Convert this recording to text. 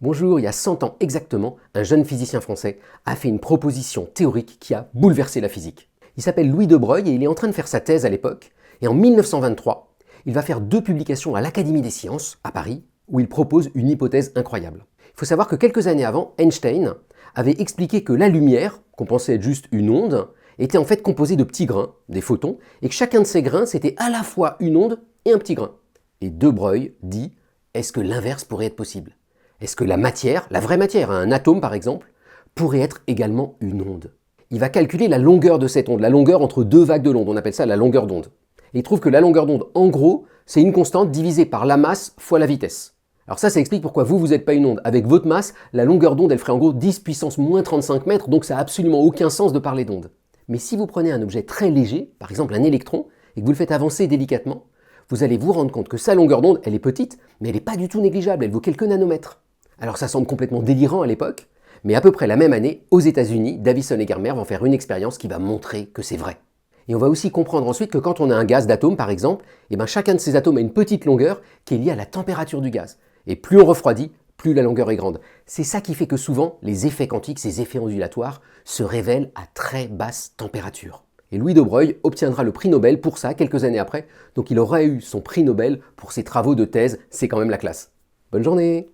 Bonjour, il y a 100 ans exactement, un jeune physicien français a fait une proposition théorique qui a bouleversé la physique. Il s'appelle Louis de Broglie et il est en train de faire sa thèse à l'époque. Et en 1923, il va faire 2 publications à l'Académie des sciences, à Paris, où il propose une hypothèse incroyable. Il faut savoir que quelques années avant, Einstein avait expliqué que la lumière, qu'on pensait être juste une onde, était en fait composée de petits grains, des photons, et que chacun de ces grains, c'était à la fois une onde et un petit grain. Et de Broglie dit, est-ce que l'inverse pourrait être possible ? Est-ce que la matière, la vraie matière, un atome par exemple, pourrait être également une onde? Il va calculer la longueur de cette onde, la longueur entre 2 vagues de l'onde, on appelle ça la longueur d'onde. Et il trouve que la longueur d'onde, en gros, c'est une constante divisée par la masse fois la vitesse. Alors ça explique pourquoi vous n'êtes pas une onde. Avec votre masse, la longueur d'onde, elle ferait en gros 10 puissance moins 35 mètres, donc ça n'a absolument aucun sens de parler d'onde. Mais si vous prenez un objet très léger, par exemple un électron, et que vous le faites avancer délicatement, vous allez vous rendre compte que sa longueur d'onde, elle est petite, mais elle n'est pas du tout négligeable, elle vaut quelques nanomètres. Alors ça semble complètement délirant à l'époque, mais à peu près la même année, aux États-Unis, Davison et Germer vont faire une expérience qui va montrer que c'est vrai. Et on va aussi comprendre ensuite que quand on a un gaz d'atomes par exemple, chacun de ces atomes a une petite longueur qui est liée à la température du gaz. Et plus on refroidit, plus la longueur est grande. C'est ça qui fait que souvent, les effets quantiques, ces effets ondulatoires, se révèlent à très basse température. Et Louis de Broglie obtiendra le prix Nobel pour ça quelques années après, donc il aura eu son prix Nobel pour ses travaux de thèse, c'est quand même la classe. Bonne journée!